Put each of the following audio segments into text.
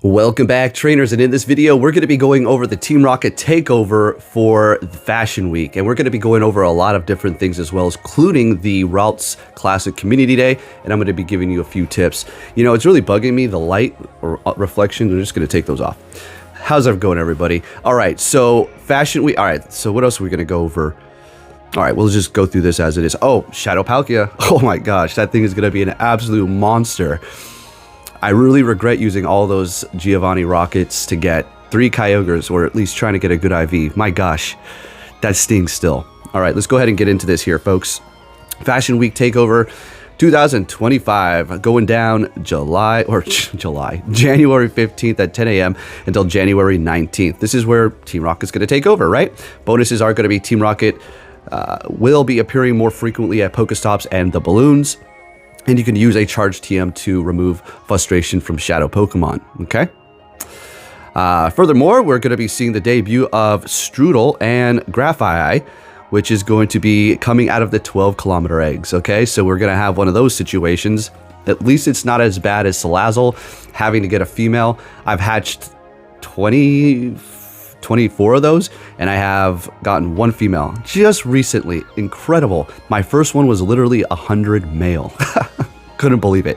Welcome back, trainers, and in this video we're going to be going over the Team Rocket takeover for Fashion Week, and we're going to be going over a lot of different things as well, including the Ralts Classic Community Day, and I'm going to be giving you a few tips. You know, it's really bugging me, the light or reflection. I'm just going to take those off. How's it going, everybody? All right, so Fashion Week. All right, so what else are we going to go over? All right, we'll just go through this as it is. Oh, Shadow Palkia. Oh my gosh, that thing is going to be an absolute monster. I really regret using all those Giovanni rockets to get 3 Kyogres, or at least trying to get a good IV. My gosh, that stings still. All right, let's go ahead and get into this here, folks. Fashion Week Takeover 2025, going down January 15th at 10 a.m. until January 19th. This is where Team Rocket's going to take over, right? Bonuses are going to be Team Rocket will be appearing more frequently at Pokestops and the balloons. And you can use a charged TM to remove frustration from Shadow Pokemon, okay? Furthermore, we're going to be seeing the debut of Strudel and Grafaiai, which is going to be coming out of the 12-kilometer eggs, okay? So we're going to have one of those situations. At least it's not as bad as Salazzle having to get a female. I've hatched 24 of those, and I have gotten 1 female just recently. Incredible. My first one was literally 100 male. Couldn't believe it.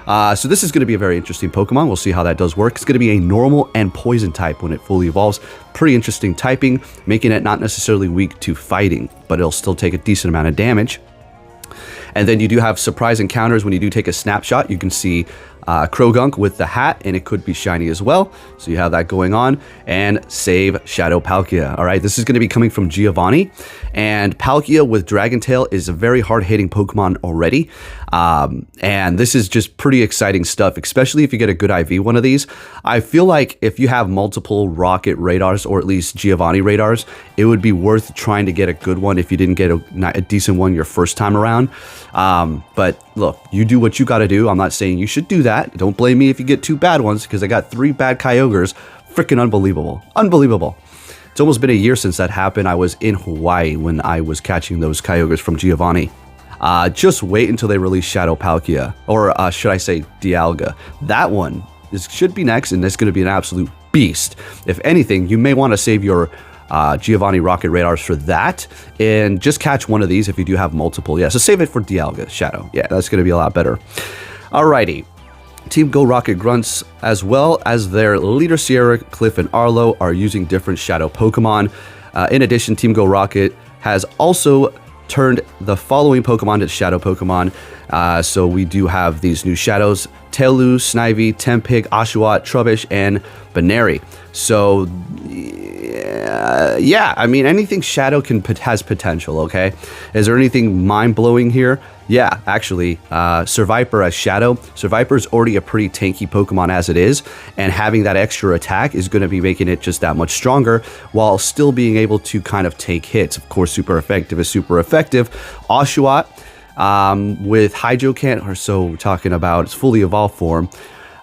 So this is going to be a very interesting Pokemon. We'll see how that does work. It's going to be a normal and poison type when it fully evolves. Pretty interesting typing, making it not necessarily weak to fighting, but it'll still take a decent amount of damage. And then you do have surprise encounters when you do take a snapshot. You can see Krogunk with the hat, and it could be shiny as well. So you have that going on. And save Shadow Palkia. All right, this is going to be coming from Giovanni. And Palkia with Dragon Tail is a very hard-hitting Pokemon already. And this is just pretty exciting stuff, especially if you get a good IV one of these. I feel like if you have multiple Rocket radars, or at least Giovanni radars, it would be worth trying to get a good one if you didn't get a decent one your first time around. But look, you do what you got to do. I'm not saying you should do that. Don't blame me if you get 2 bad ones, because I got 3 bad Kyogres. Freaking unbelievable. Unbelievable. It's almost been a year since that happened. I was in Hawaii when I was catching those Kyogres from Giovanni. Just wait until they release Shadow Palkia, or should I say Dialga. That one should be next, and it's going to be an absolute beast. If anything, you may want to save your Giovanni Rocket radars for that, and just catch one of these if you do have multiple. Yeah, so save it for Dialga Shadow. Yeah, that's going to be a lot better. Alrighty. Team Go Rocket Grunts, as well as their leader Sierra, Cliff, and Arlo, are using different Shadow Pokemon. In addition, Team Go Rocket has also turned the following Pokemon to Shadow Pokemon. So we do have these new Shadows: Tailloux, Snivy, Tempig, Oshawott, Trubbish, and Baneri. So yeah, I mean, anything Shadow has potential, okay? Is there anything mind-blowing here? Yeah, actually, Survivor as Shadow. Survivor is already a pretty tanky Pokemon as it is, and having that extra attack is going to be making it just that much stronger, while still being able to kind of take hits. Of course, super effective is super effective. Oshawott with Hydrocant, or so we're talking about its fully evolved form.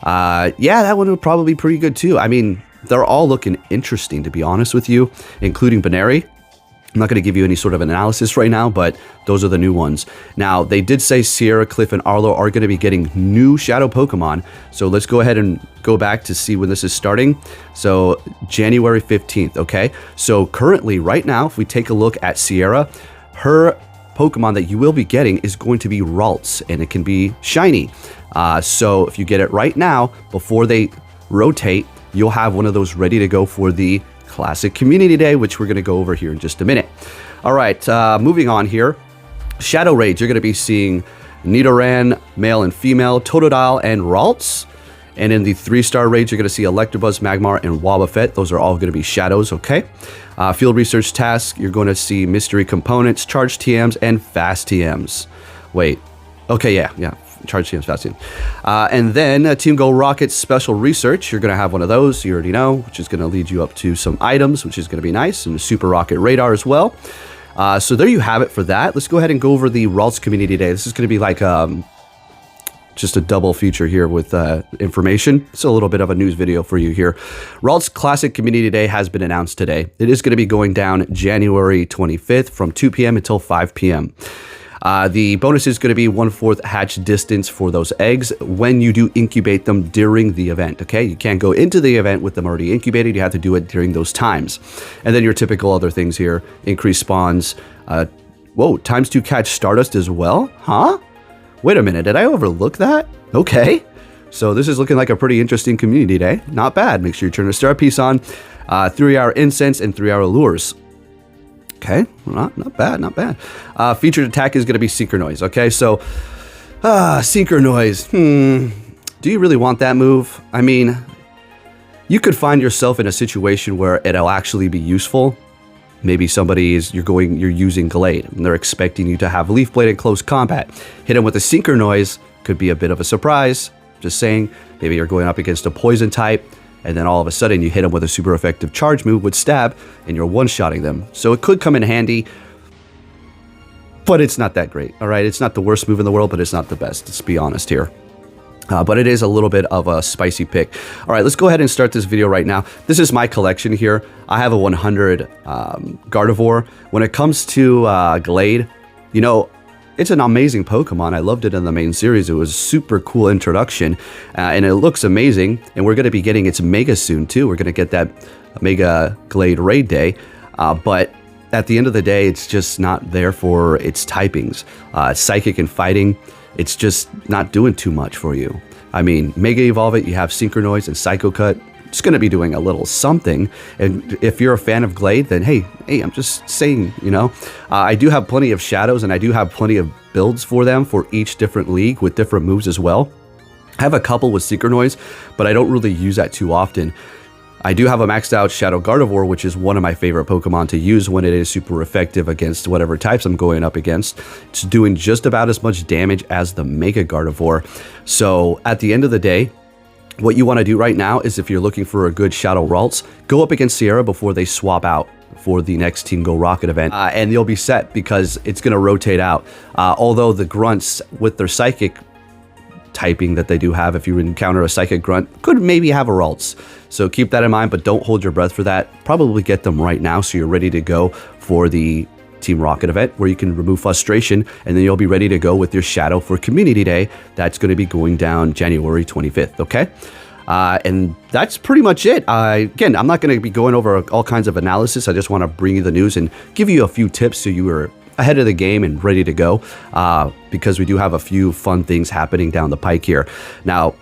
Yeah, that one would probably be pretty good too. I mean, they're all looking interesting, to be honest with you, including Baneri. I'm not going to give you any sort of analysis right now, but those are the new ones. Now, they did say Sierra, Cliff, and Arlo are going to be getting new Shadow Pokemon. So let's go ahead and go back to see when this is starting. So January 15th, okay? So currently, right now, if we take a look at Sierra, her Pokemon that you will be getting is going to be Ralts, and it can be shiny. So if you get it right now, before they rotate, you'll have one of those ready to go for the Classic Community Day, which we're going to go over here in just a minute. All right, moving on here. Shadow Raids, you're going to be seeing Nidoran, male and female, Totodile, and Ralts. And in the 3-star raids, you're going to see Electabuzz, Magmar, and Wobbuffet. Those are all going to be Shadows, okay? Field Research Task, you're going to see Mystery Components, Charged TMs, and Fast TMs. Wait. Okay, yeah. Charge TMs, Fast TMs. And then Team Go Rocket Special Research, you're going to have one of those, you already know, which is going to lead you up to some items, which is going to be nice, and a Super Rocket Radar as well. So there you have it for that. Let's go ahead and go over the Ralts Community Day. This is going to be like just a double feature here with information. It's a little bit of a news video for you here. Ralts Classic Community Day has been announced today. It is going to be going down January 25th from 2 p.m. until 5 p.m. The bonus is going to be 1/4 hatch distance for those eggs when you do incubate them during the event, okay? You can't go into the event with them already incubated. You have to do it during those times. And then your typical other things here, increase spawns. Whoa, ×2 catch Stardust as well? Huh? Wait a minute, did I overlook that? Okay. So this is looking like a pretty interesting community day. Not bad. Make sure you turn the star piece on. 3-hour incense and 3-hour lures. Okay, not bad, not bad. Featured attack is going to be Synchronoise. Okay, so Synchronoise. Do you really want that move? I mean, you could find yourself in a situation where it'll actually be useful. Maybe you're using Glade and they're expecting you to have Leaf Blade in close combat. Hit them with a Synchronoise, could be a bit of a surprise. Just saying, maybe you're going up against a poison type, and then all of a sudden you hit them with a super effective charge move with Stab, and you're one-shotting them. So it could come in handy, but it's not that great, all right? It's not the worst move in the world, but it's not the best, let's be honest here. But it is a little bit of a spicy pick. All right, let's go ahead and start this video right now. This is my collection here. I have a 100 Gardevoir. When it comes to Glade, you know, it's an amazing Pokemon. I loved it in the main series. It was a super cool introduction, and it looks amazing. And we're going to be getting its Mega soon, too. We're going to get that Mega Glade Raid Day. But at the end of the day, it's just not there for its typings. Psychic and Fighting, it's just not doing too much for you. I mean, Mega Evolve it, you have Synchronoise and Psycho Cut. It's going to be doing a little something. And if you're a fan of Glade, then hey, I'm just saying, you know. I do have plenty of Shadows, and I do have plenty of builds for them for each different league with different moves as well. I have a couple with Synchronoise, but I don't really use that too often. I do have a maxed out Shadow Gardevoir, which is one of my favorite Pokemon to use when it is super effective against whatever types I'm going up against. It's doing just about as much damage as the Mega Gardevoir. So at the end of the day, what you want to do right now is, if you're looking for a good Shadow Ralts, go up against Sierra before they swap out for the next Team Go Rocket event, and you'll be set because it's going to rotate out. Although the Grunts with their Psychic typing that they do have, if you encounter a Psychic Grunt, could maybe have a Ralts. So keep that in mind, but don't hold your breath for that. Probably get them right now so you're ready to go for the Team Rocket event, where you can remove frustration, and then you'll be ready to go with your Shadow for Community Day. That's going to be going down January 25th, okay? And that's pretty much it. Again, I'm not going to be going over all kinds of analysis. I just want to bring you the news and give you a few tips so you are ahead of the game and ready to go, because we do have a few fun things happening down the pike here. Now,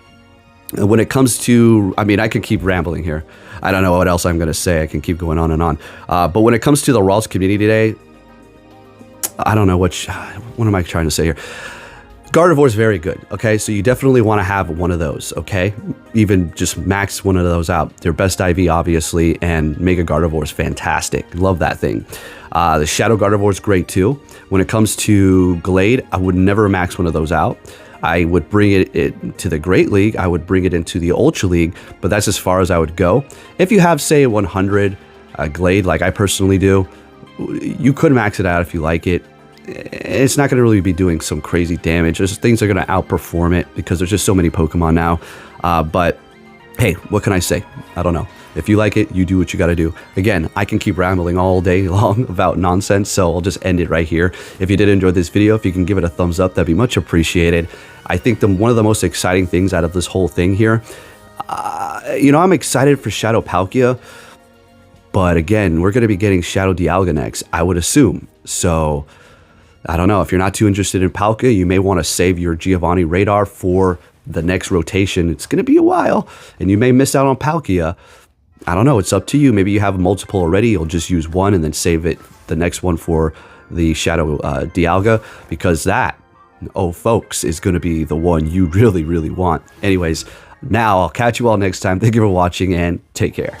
when it comes to, I mean, I could keep rambling here. I don't know what else I'm going to say. I can keep going on and on. But when it comes to the Ralts Community Day, I don't know what am I trying to say here? Gardevoir is very good, okay? So you definitely want to have one of those, okay? Even just max one of those out. Their best IV, obviously, and Mega Gardevoir is fantastic. Love that thing. The Shadow Gardevoir is great, too. When it comes to Glade, I would never max one of those out. I would bring it to the Great League. I would bring it into the Ultra League, but that's as far as I would go. If you have, say, 100 Glade, like I personally do, you could max it out if you like it. It's not going to really be doing some crazy damage. There's things that are going to outperform it because there's just so many Pokemon now. But hey, what can I say? I don't know. If you like it, you do what you got to do. Again, I can keep rambling all day long about nonsense, so I'll just end it right here. If you did enjoy this video, if you can give it a thumbs up, that'd be much appreciated. I think one of the most exciting things out of this whole thing here, you know, I'm excited for Shadow Palkia. But again, we're going to be getting Shadow Dialga next, I would assume. So, I don't know. If you're not too interested in Palkia, you may want to save your Giovanni Radar for the next rotation. It's going to be a while, and you may miss out on Palkia. I don't know. It's up to you. Maybe you have multiple already. You'll just use one and then save the next one for the Shadow Dialga, because that, oh, folks, is going to be the one you really, really want. Anyways, now I'll catch you all next time. Thank you for watching, and take care.